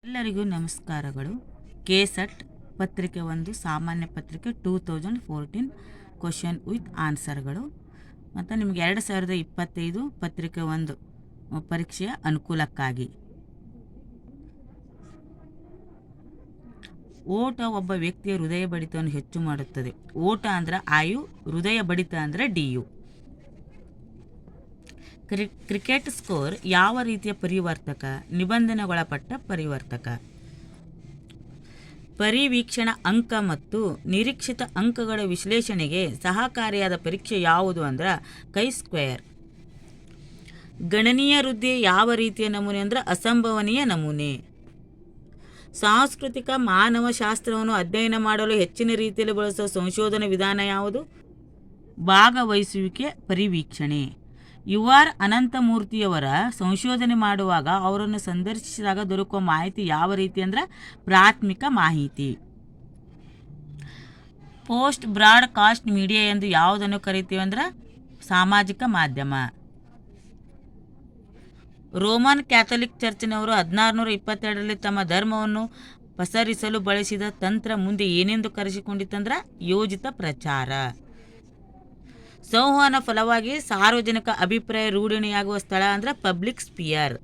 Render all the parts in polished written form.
ಎಲ್ಲರಿಗೂ ನಮಸ್ಕಾರಗಳು. ಕೆಸೆಟ್ ಪತ್ರಿಕೆ 1 ಸಾಮಾನ್ಯ ಪತ್ರಿಕೆ 2014 ಕ್ವಶನ್ ವಿತ್ ಆನ್ಸರ್ಗಳು ಮತ್ತು ನಿಮಗೆ 2025 ಪತ್ರಿಕೆ 1 ಪರೀಕ್ಷೆಯ ಅನುಕೂಲಕ್ಕಾಗಿ. ಓಟ ಒಬ್ಬ ವ್ಯಕ್ತಿಯ ಹೃದಯ ಬಡಿತವನ್ನು ಹೆಚ್ಚು ಮಾಡುತ್ತದೆ. ಓಟ ಅಂದ್ರೆ ಆಯು, ಹೃದಯ ಬಡಿತ ಅಂದರೆ ಡಿಯು. ಕ್ರಿಕೆಟ್ ಸ್ಕೋರ್ ಯಾವ ರೀತಿಯ ಪರಿವರ್ತಕ? ನಿಬಂಧನೆಗೊಳಪಟ್ಟ ಪರಿವರ್ತಕ. ಪರಿವೀಕ್ಷಣ ಅಂಕ ಮತ್ತು ನಿರೀಕ್ಷಿತ ಅಂಕಗಳ ವಿಶ್ಲೇಷಣೆಗೆ ಸಹಕಾರಿಯಾದ ಪರೀಕ್ಷೆ ಯಾವುದು ಅಂದ್ರೆ ಕೈ-ಸ್ಕ್ವೇರ್. ಗಣನೀಯ ವೃದ್ಧಿ ಯಾವ ರೀತಿಯ ನಮೂನೆ ಅಂದ್ರೆ ಅಸಂಭವನೀಯ ನಮೂನೆ. ಸಾಂಸ್ಕೃತಿಕ ಮಾನವಶಾಸ್ತ್ರವನ್ನು ಅಧ್ಯಯನ ಮಾಡಲು ಹೆಚ್ಚಿನ ರೀತಿಯಲ್ಲಿ ಬಳಸುವ ಸಂಶೋಧನಾ ವಿಧಾನ ಯಾವುದು? ಭಾಗವಹಿಸುವಿಕೆ ಪರಿವೀಕ್ಷಣೆ. ಯು.ಆರ್. ಅನಂತಮೂರ್ತಿಯವರ ಸಂಶೋಧನೆ ಮಾಡುವಾಗ ಅವರನ್ನು ಸಂದರ್ಶಿಸಿದಾಗ ದೊರಕುವ ಮಾಹಿತಿ ಯಾವ ರೀತಿ ಅಂದ್ರೆ ಪ್ರಾಥಮಿಕ ಮಾಹಿತಿ. ಪೋಸ್ಟ್ ಬ್ರಾಡ್ಕಾಸ್ಟ್ ಮೀಡಿಯಾ ಎಂದು ಯಾವುದನ್ನು ಕರಿತೀವಿ ಅಂದ್ರೆ ಸಾಮಾಜಿಕ ಮಾಧ್ಯಮ. ರೋಮನ್ ಕ್ಯಾಥೋಲಿಕ್ ಚರ್ಚಿನವರು 1622ರಲ್ಲಿ ತಮ್ಮ ಧರ್ಮವನ್ನು ಪಸರಿಸಲು ಬಳಸಿದ ತಂತ್ರ ಮುಂದೆ ಏನೆಂದು ಕರೆಸಿಕೊಂಡಿತ್ತಂದ್ರೆ ಯೋಜಿತ ಪ್ರಚಾರ. ಸಂವಹನ ಫಲವಾಗಿ ಸಾರ್ವಜನಿಕ ಅಭಿಪ್ರಾಯ ರೂಢಿಣಿಯಾಗುವ ಸ್ಥಳ ಅಂದ್ರೆ ಪಬ್ಲಿಕ್ ಸ್ಪಿಯರ್.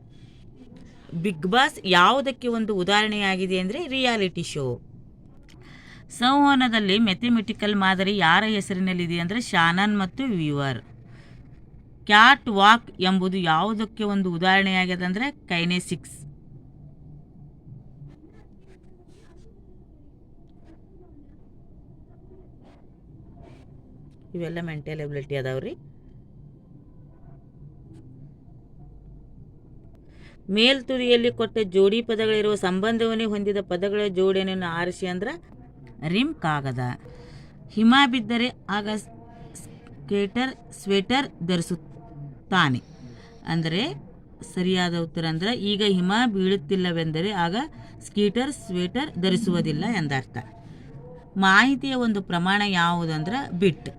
ಬಿಗ್ ಬಾಸ್ ಯಾವುದಕ್ಕೆ ಒಂದು ಉದಾಹರಣೆಯಾಗಿದೆ ಅಂದರೆ ರಿಯಾಲಿಟಿ ಶೋ. ಸಂವಹನದಲ್ಲಿ ಮ್ಯಾಥಮೆಟಿಕಲ್ ಮಾದರಿ ಯಾರ ಹೆಸರಿನಲ್ಲಿದೆ ಅಂದರೆ ಶಾನನ್ ಮತ್ತು ವೀವರ್. ಕ್ಯಾಟ್ ವಾಕ್ ಎಂಬುದು ಯಾವುದಕ್ಕೆ ಒಂದು ಉದಾಹರಣೆಯಾಗಿದೆ ಅಂದರೆ ಕೈನೆಸಿಕ್ಸ್. ಇವೆಲ್ಲ ಮೆಂಟಲ್ ಎಬಿಲಿಟಿ ಅದಾವ್ರಿ. ಮೇಲ್ತುದಿಯಲ್ಲಿ ಕೊಟ್ಟ ಜೋಡಿ ಪದಗಳಿರುವ ಸಂಬಂಧವನ್ನೇ ಹೊಂದಿದ ಪದಗಳ ಜೋಡಿಯನ್ನು ಆರಿಸಿ ಅಂದ್ರೆ ರಿಮ್ ಕಾಗದ. ಹಿಮ ಬಿದ್ದರೆ ಆಗ ಸ್ವೆಟರ್ ಧರಿಸುತ್ತಾನೆ ಅಂದರೆ ಸರಿಯಾದ ಉತ್ತರ ಅಂದ್ರೆ ಈಗ ಹಿಮ ಬೀಳುತ್ತಿಲ್ಲವೆಂದರೆ ಆಗ ಸ್ವೆಟರ್ ಧರಿಸುವುದಿಲ್ಲ ಎಂದರ್ಥ. ಮಾಹಿತಿಯ ಒಂದು ಪ್ರಮಾಣ ಯಾವುದು ಅಂದ್ರೆ ಬಿಟ್.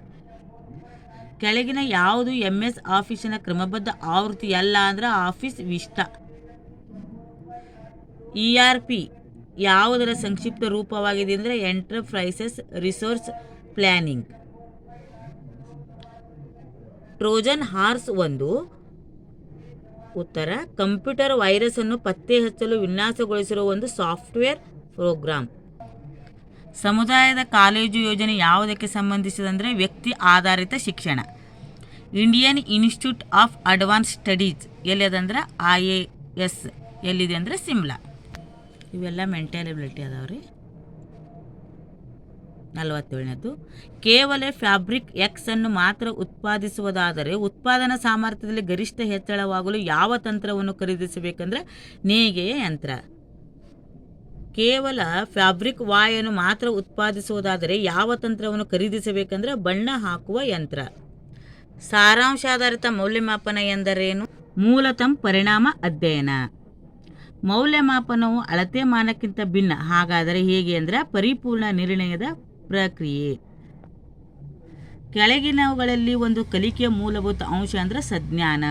ಕೆಳಗಿನ ಯಾವುದು MS ಆಫೀಸಿನ ಕ್ರಮಬದ್ಧ ಆವೃತ್ತಿ ಅಲ್ಲ ಅಂದ್ರೆ ಆಫೀಸ್ ವಿಸ್ಟಾ. ERP ಯಾವುದರ ಸಂಕ್ಷಿಪ್ತ ರೂಪವಾಗಿದೆ ಅಂದರೆ enterprises resource planning. Trojan horse ಒಂದು ಉತ್ತರ. ಕಂಪ್ಯೂಟರ್ ವೈರಸ್ ಅನ್ನು ಪತ್ತೆ ಹಚ್ಚಲು ವಿನ್ಯಾಸಗೊಳಿಸಿರುವ ಒಂದು ಸಾಫ್ಟ್ವೇರ್ ಪ್ರೋಗ್ರಾಂ. ಸಮುದಾಯದ ಕಾಲೇಜು ಯೋಜನೆ ಯಾವುದಕ್ಕೆ ಸಂಬಂಧಿಸಿದಂದರೆ ವ್ಯಕ್ತಿ ಆಧಾರಿತ ಶಿಕ್ಷಣ. Indian institute of advance studies ಎಲ್ಲಿದಂದ್ರೆ IIS ಎಲ್ಲಿದೆ ಅಂದರೆ ಸಿಮ್ಲಾ. ಇವೆಲ್ಲ ಮೆಂಟಲ್ ಎಬಿಲಿಟಿ ಅದಾವ್ರಿ. 47ನೇದು ಕೇವಲ ಫ್ಯಾಬ್ರಿಕ್ X ಅನ್ನು ಮಾತ್ರ ಉತ್ಪಾದಿಸುವುದಾದರೆ ಉತ್ಪಾದನಾ ಸಾಮರ್ಥ್ಯದಲ್ಲಿ ಗರಿಷ್ಠ ಹೆಚ್ಚಳವಾಗಲು ಯಾವ ತಂತ್ರವನ್ನು ಖರೀದಿಸಬೇಕಂದ್ರೆ ನೇಯ್ಗೆಯ ಯಂತ್ರ. ಕೇವಲ ಫ್ಯಾಬ್ರಿಕ್ Y ಅನ್ನು ಮಾತ್ರ ಉತ್ಪಾದಿಸುವುದಾದರೆ ಯಾವ ತಂತ್ರವನ್ನು ಖರೀದಿಸಬೇಕಂದ್ರೆ ಬಣ್ಣ ಹಾಕುವ ಯಂತ್ರ. ಸಾರಾಂಶಾಧಾರಿತ ಮೌಲ್ಯಮಾಪನ ಎಂದರೇನು? ಮೂಲತಃ ಪರಿಣಾಮ ಅಧ್ಯಯನ. ಮೌಲ್ಯಮಾಪನವು ಅಳತೆ ಮಾನಕ್ಕಿಂತ ಭಿನ್ನ. ಹಾಗಾದರೆ ಹೇಗೆ ಅಂದರೆ ಪರಿಪೂರ್ಣ ನಿರ್ಣಯದ ಪ್ರಕ್ರಿಯೆ. ಕೆಳಗಿನವುಗಳಲ್ಲಿ ಒಂದು ಕಲಿಕೆಯ ಮೂಲಭೂತ ಅಂಶ ಅಂದರೆ ಸಂಜ್ಞಾನ.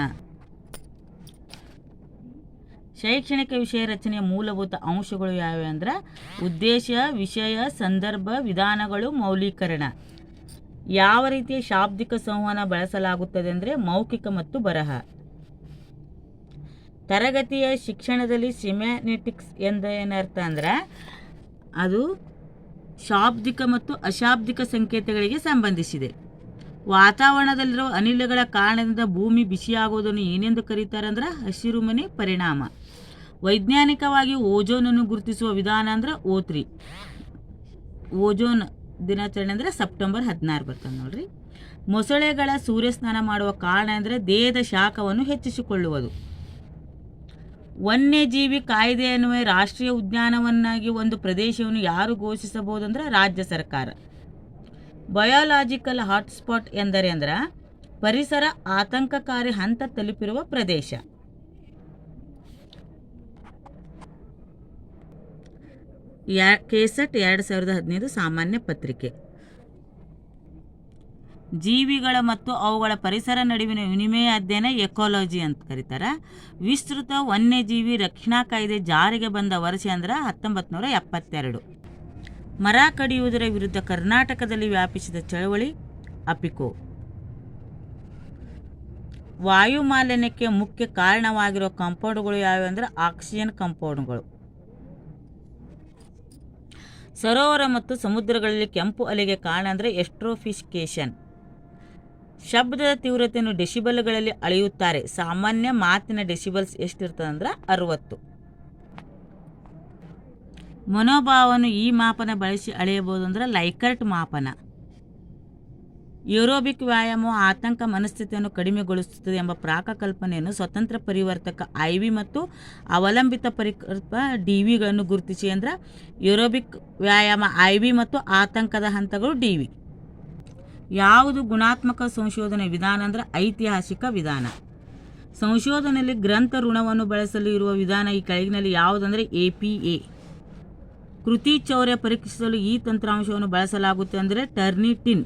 ಶೈಕ್ಷಣಿಕ ವಿಷಯ ರಚನೆಯ ಮೂಲಭೂತ ಅಂಶಗಳು ಯಾವ್ಯಾವ ಅಂದ್ರೆ ಉದ್ದೇಶ, ವಿಷಯ, ಸಂದರ್ಭ, ವಿಧಾನಗಳು, ಮೌಲ್ಯೀಕರಣ. ಯಾವ ರೀತಿಯ ಶಾಬ್ದಿಕ ಸಂವಹನ ಬಳಸಲಾಗುತ್ತದೆ ಅಂದರೆ ಮೌಖಿಕ ಮತ್ತು ಬರಹ. ತರಗತಿಯ ಶಿಕ್ಷಣದಲ್ಲಿ ಸಿಮ್ಯಾನೆಟಿಕ್ಸ್ ಏನರ್ಥ ಅಂದ್ರೆ ಅದು ಶಾಬ್ದಿಕ ಮತ್ತು ಅಶಾಬ್ದಿಕ ಸಂಕೇತಗಳಿಗೆ ಸಂಬಂಧಿಸಿದೆ. ವಾತಾವರಣದಲ್ಲಿರುವ ಅನಿಲಗಳ ಕಾರಣದಿಂದ ಭೂಮಿ ಬಿಸಿಯಾಗುವುದನ್ನು ಏನೆಂದು ಕರೀತಾರೆ ಅಂದ್ರೆ ಹಸಿರುಮನೆ ಪರಿಣಾಮ. ವೈಜ್ಞಾನಿಕವಾಗಿ ಓಜೋನನ್ನು ಗುರುತಿಸುವ ವಿಧಾನ ಅಂದ್ರೆ O3. ಓಜೋನ್ ದಿನಾಚರಣೆ ಅಂದರೆ ಸೆಪ್ಟೆಂಬರ್ 16 ಬರ್ತದೆ ನೋಡ್ರಿ. ಮೊಸಳೆಗಳ ಸೂರ್ಯಸ್ನಾನ ಮಾಡುವ ಕಾರಣ ಅಂದರೆ ದೇಹದ ಶಾಖವನ್ನು ಹೆಚ್ಚಿಸಿಕೊಳ್ಳುವುದು. ವನ್ಯಜೀವಿ ಕಾಯ್ದೆ ಅನ್ನುವ ರಾಷ್ಟ್ರೀಯ ಉದ್ಯಾನವನ್ನಾಗಿ ಒಂದು ಪ್ರದೇಶವನ್ನು ಯಾರು ಘೋಷಿಸಬಹುದು ಅಂದ್ರೆ ರಾಜ್ಯ ಸರ್ಕಾರ. ಬಯೋಲಾಜಿಕಲ್ ಹಾಟ್ಸ್ಪಾಟ್ ಎಂದರೆ ಅಂದ್ರೆ ಪರಿಸರ ಆತಂಕಕಾರಿ ಹಂತ ತಲುಪಿರುವ ಪ್ರದೇಶ. ಕೆಸೆಟ್ 2015 ಸಾಮಾನ್ಯ ಪತ್ರಿಕೆ. ಜೀವಿಗಳ ಮತ್ತು ಅವುಗಳ ಪರಿಸರ ನಡುವಿನ ವಿನಿಮಯ ಅಧ್ಯಯನ ಎಕಾಲಜಿ ಅಂತ ಕರೀತಾರೆ. ವಿಸ್ತೃತ ವನ್ಯಜೀವಿ ರಕ್ಷಣಾ ಕಾಯ್ದೆ ಜಾರಿಗೆ ಬಂದ ವರ್ಷ ಅಂದ್ರೆ 1972. ಮರ ಕಡಿಯುವುದರ ವಿರುದ್ಧ ಕರ್ನಾಟಕದಲ್ಲಿ ವ್ಯಾಪಿಸಿದ ಚಳವಳಿ ಅಪಿಕೋ. ವಾಯು ಮಾಲಿನ್ಯಕ್ಕೆ ಮುಖ್ಯ ಕಾರಣವಾಗಿರೋ ಕಾಂಪೌಂಡ್ಗಳು ಯಾವ್ಯಾವ ಅಂದರೆ ಆಕ್ಸಿಜನ್ ಕಾಂಪೌಂಡ್ಗಳು. ಸರೋವರ ಮತ್ತು ಸಮುದ್ರಗಳಲ್ಲಿ ಕೆಂಪು ಅಲೆಗೆ ಕಾರಣ ಅಂದರೆ ಎಸ್ಟ್ರೋಫಿಸಿಕೇಶನ್. ಶಬ್ದದ ತೀವ್ರತೆಯನ್ನು ಡೆಸಿಬಲ್ಗಳಲ್ಲಿ ಅಳೆಯುತ್ತಾರೆ. ಸಾಮಾನ್ಯ ಮಾತಿನ ಡೆಸಿಬಲ್ಸ್ ಎಷ್ಟಿರ್ತದೆ ಅಂದ್ರೆ 60. ಮನೋಭಾವವನ್ನು ಈ ಮಾಪನ ಬಳಸಿ ಅಳೆಯಬಹುದು ಅಂದ್ರೆ ಲೈಕರ್ಟ್ ಮಾಪನ. ಏರೋಬಿಕ್ ವ್ಯಾಯಾಮವು ಆತಂಕ ಮನಸ್ಥಿತಿಯನ್ನು ಕಡಿಮೆಗೊಳಿಸುತ್ತದೆ ಎಂಬ ಪ್ರಾಕಲ್ಪನೆಯನ್ನು ಸ್ವತಂತ್ರ ಪರಿವರ್ತಕ ಐವಿ ಮತ್ತು ಅವಲಂಬಿತ ಪರಿಕಲ್ಪ ಡಿವಿಗಳನ್ನು ಗುರುತಿಸಿ ಅಂದ್ರೆ ಏರೋಬಿಕ್ ವ್ಯಾಯಾಮ ಐವಿ ಮತ್ತು ಆತಂಕದ ಹಂತಗಳು ಡಿವಿ. ಯಾವುದು ಗುಣಾತ್ಮಕ ಸಂಶೋಧನೆ ವಿಧಾನ ಅಂದರೆ ಐತಿಹಾಸಿಕ ವಿಧಾನ. ಸಂಶೋಧನೆಯಲ್ಲಿ ಗ್ರಂಥ ಋಣವನ್ನು ಬಳಸಲು ಇರುವ ವಿಧಾನ ಈ ಕೆಳಗಿನಲ್ಲಿ ಯಾವುದಂದರೆ APA. ಕೃತಿ ಚೌರ್ಯ ಪರೀಕ್ಷಿಸಲು ಈ ತಂತ್ರಾಂಶವನ್ನು ಬಳಸಲಾಗುತ್ತೆ ಅಂದರೆ ಟರ್ನಿಟಿನ್.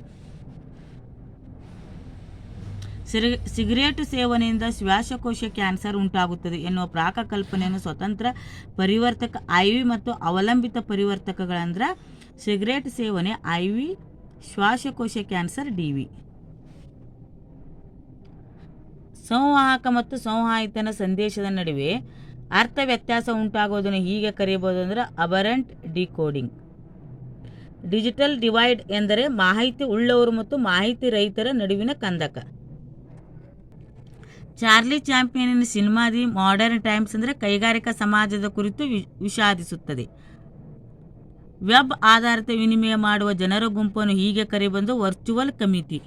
ಸಿಗರೇಟ್ ಸೇವನೆಯಿಂದ ಶ್ವಾಸಕೋಶ ಕ್ಯಾನ್ಸರ್ ಉಂಟಾಗುತ್ತದೆ ಎನ್ನುವ ಪ್ರಾಕಲ್ಪನೆಯನ್ನು ಸ್ವತಂತ್ರ ಪರಿವರ್ತಕ ಐವಿ ಮತ್ತು ಅವಲಂಬಿತ ಪರಿವರ್ತಕಗಳಂದ್ರೆ ಸಿಗರೇಟ್ ಸೇವನೆ ಐವಿ, ಶ್ವಾಸಕೋಶ ಕ್ಯಾನ್ಸರ್ ಡಿವಿ. ಸಂವಾಹಕ ಮತ್ತು ಸಂವಾಹಿತನ ಸಂದೇಶದ ನಡುವೆ ಅರ್ಥ ವ್ಯತ್ಯಾಸ ಉಂಟಾಗೋದನ್ನು ಹೀಗೆ ಕರೆಯಬಹುದು ಅಂದರೆ ಅಬರೆಂಟ್ ಡಿಕೋಡಿಂಗ್. ಡಿಜಿಟಲ್ ಡಿವೈಡ್ ಎಂದರೆ ಮಾಹಿತಿ ಉಳ್ಳವರು ಮತ್ತು ಮಾಹಿತಿ ರಹಿತರ ನಡುವಿನ ಕಂದಕ. Charlie Chaplin cinema the modern times ಅಂದರೆ ಕೈಗಾರಿಕಾ ಸಮಾಜದ ಕುರಿತು ವಿಷಾದಿಸುತ್ತದೆ. ವೆಬ್ ಆಧಾರಿತ ವಿನಿಮಯ ಮಾಡುವ ಜನರ ಗುಂಪನ್ನು ಹೀಗೆ ಕರೆಯಬಂದು ವರ್ಚುವಲ್ ಕಮಿಟಿ.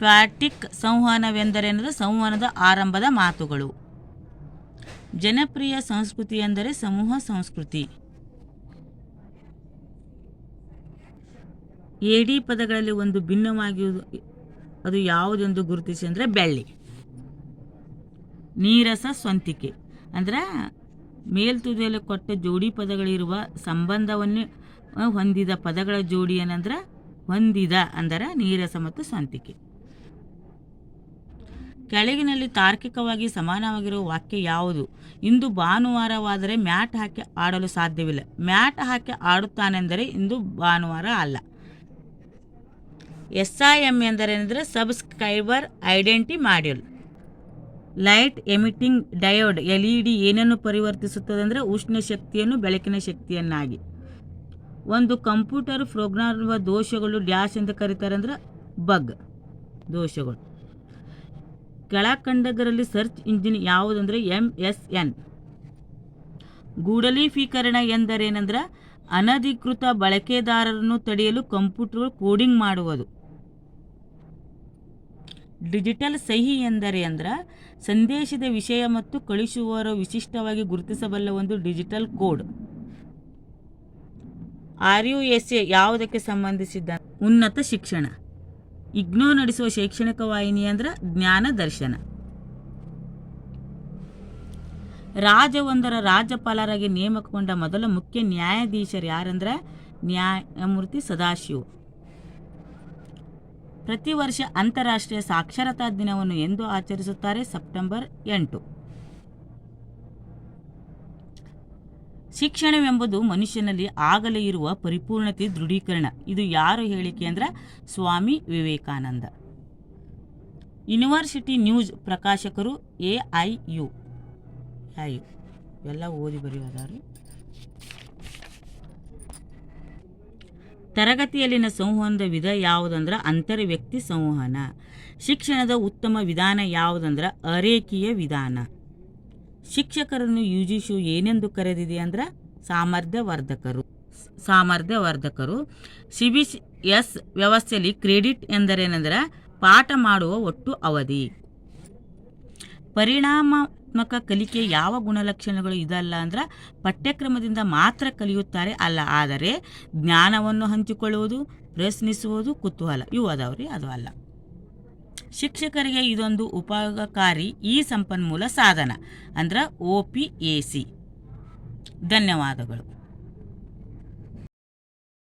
ಫ್ಯಾಟಿಕ್ ಸಂವಹನವೆಂದರೇನದು ಸಂವಹನದ ಆರಂಭದ ಮಾತುಗಳು. ಜನಪ್ರಿಯ ಸಂಸ್ಕೃತಿ ಎಂದರೆ ಸಮೂಹ ಸಂಸ್ಕೃತಿ. ಎಡಿ ಪದಗಳಲ್ಲಿ ಒಂದು ಭಿನ್ನವಾಗಿರುವುದು ಅದು ಯಾವುದೆಂದು ಗುರುತಿಸಿ ಅಂದರೆ ಬೆಳ್ಳಿ. ನೀರಸ ಸ್ವಂತಿಕೆ ಅಂದರೆ ಮೇಲ್ತುದಿಯಲ್ಲಿ ಕೊಟ್ಟ ಜೋಡಿ ಪದಗಳಿರುವ ಸಂಬಂಧವನ್ನೇ ಹೊಂದಿದ ಪದಗಳ ಜೋಡಿ ಏನಂದ್ರೆ ಹೊಂದಿದ ಅಂದರೆ ನೀರಸ ಮತ್ತು ಸ್ವಂತಿಕೆ. ಕೆಳಗಿನಲ್ಲಿ ತಾರ್ಕಿಕವಾಗಿ ಸಮಾನವಾಗಿರುವ ವಾಕ್ಯ ಯಾವುದು? ಇಂದು ಭಾನುವಾರವಾದರೆ ಮ್ಯಾಟ್ ಹಾಕಿ ಆಡಲು ಸಾಧ್ಯವಿಲ್ಲ. ಮ್ಯಾಟ್ ಹಾಕಿ ಆಡುತ್ತಾನೆಂದರೆ ಇಂದು ಭಾನುವಾರ ಅಲ್ಲ. SIM ಎಂದರೇನೆಂದರೆ subscriber identity module. Light emitting diode LED ಏನನ್ನು ಪರಿವರ್ತಿಸುತ್ತದೆ ಅಂದರೆ ಉಷ್ಣ ಶಕ್ತಿಯನ್ನು ಬೆಳಕಿನ ಶಕ್ತಿಯನ್ನಾಗಿ. ಒಂದು ಕಂಪ್ಯೂಟರ್ ಪ್ರೋಗ್ರಾಮಿರುವ ದೋಷಗಳು ಡ್ಯಾಶ್ ಎಂದು ಕರೀತಾರೆ ಅಂದರೆ ಬಗ್ ದೋಷಗಳು. ಕೆಳಕಂಡದರಲ್ಲಿ ಸರ್ಚ್ ಇಂಜಿನ್ ಯಾವುದಂದರೆ MSN. ಗೂಢಲೀಕರಣ ಎಂದರೇನೆಂದರೆ ಅನಧಿಕೃತ ಬಳಕೆದಾರರನ್ನು ತಡೆಯಲು ಕಂಪ್ಯೂಟರ್ ಕೋಡಿಂಗ್ ಮಾಡುವುದು. ಡಿಜಿಟಲ್ ಸಹಿ ಎಂದರೆ ಸಂದೇಶದ ವಿಷಯ ಮತ್ತು ಕಳುಹಿಸುವವರು ವಿಶಿಷ್ಟವಾಗಿ ಗುರುತಿಸಬಲ್ಲ ಒಂದು ಡಿಜಿಟಲ್ ಕೋಡ್. RUSA ಯಾವುದಕ್ಕೆ ಸಂಬಂಧಿಸಿದ? ಉನ್ನತ ಶಿಕ್ಷಣ. ಇಗ್ನೋ ನಡೆಸುವ ಶೈಕ್ಷಣಿಕ ವಾಹಿನಿ ಅಂದರೆ ಜ್ಞಾನ ದರ್ಶನ. ರಾಜ್ಯವೊಂದರ ರಾಜ್ಯಪಾಲರಾಗಿ ನೇಮಕಗೊಂಡ ಮೊದಲ ಮುಖ್ಯ ನ್ಯಾಯಾಧೀಶರು ಯಾರಂದ್ರೆ ನ್ಯಾಯಮೂರ್ತಿ ಸದಾಶಿವ. ಪ್ರತಿ ವರ್ಷ ಅಂತಾರಾಷ್ಟ್ರೀಯ ಸಾಕ್ಷರತಾ ದಿನವನ್ನು ಎಂದು ಆಚರಿಸುತ್ತಾರೆ? ಸೆಪ್ಟೆಂಬರ್ 8. ಶಿಕ್ಷಣವೆಂಬುದು ಮನುಷ್ಯನಲ್ಲಿ ಆಗಲೇ ಇರುವ ಪರಿಪೂರ್ಣತೆ ದೃಢೀಕರಣ. ಇದು ಯಾರು ಹೇಳಿಕೆ ಅಂದರೆ ಸ್ವಾಮಿ ವಿವೇಕಾನಂದ. ಯೂನಿವರ್ಸಿಟಿ ನ್ಯೂಸ್ ಪ್ರಕಾಶಕರು AIU. ಎಲ್ಲ ಓದಿ ಬರೆಯೋದಾರು. ತರಗತಿಯಲ್ಲಿನ ಸಂವಹನದ ವಿಧ ಯಾವುದಂದ್ರೆ ಅಂತರ ವ್ಯಕ್ತಿ ಸಂವಹನ. ಶಿಕ್ಷಣದ ಉತ್ತಮ ವಿಧಾನ ಯಾವುದಂದ್ರೆ ಅರೇಖೀಯ ವಿಧಾನ. ಶಿಕ್ಷಕರನ್ನು UGC ಏನೆಂದು ಕರೆದಿದೆ ಅಂದ್ರೆ ಸಾಮರ್ಥ್ಯವರ್ಧಕರು. CBS ವ್ಯವಸ್ಥೆಯಲ್ಲಿ ಕ್ರೆಡಿಟ್ ಎಂದರೇನೆಂದರೆ ಪಾಠ ಮಾಡುವ ಒಟ್ಟು ಅವಧಿ. ಪರಿಣಾಮಾತ್ಮಕ ಕಲಿಕೆ ಯಾವ ಗುಣಲಕ್ಷಣಗಳು ಇದಲ್ಲ ಅಂದ್ರೆ ಪಠ್ಯಕ್ರಮದಿಂದ ಮಾತ್ರ ಕಲಿಯುತ್ತಾರೆ ಅಲ್ಲ, ಆದರೆ ಜ್ಞಾನವನ್ನು ಹಂಚಿಕೊಳ್ಳುವುದು, ಪ್ರಶ್ನಿಸುವುದು, ಕುತೂಹಲ ಇವು ಅದಾವ್ರಿ, ಅದು ಅಲ್ಲ. ಶಿಕ್ಷಕರಿಗೆ ಇದೊಂದು ಉಪಯೋಗಕಾರಿ ಸಂಪನ್ಮೂಲ ಸಾಧನ ಅಂದ್ರೆ OPAC. ಧನ್ಯವಾದಗಳು.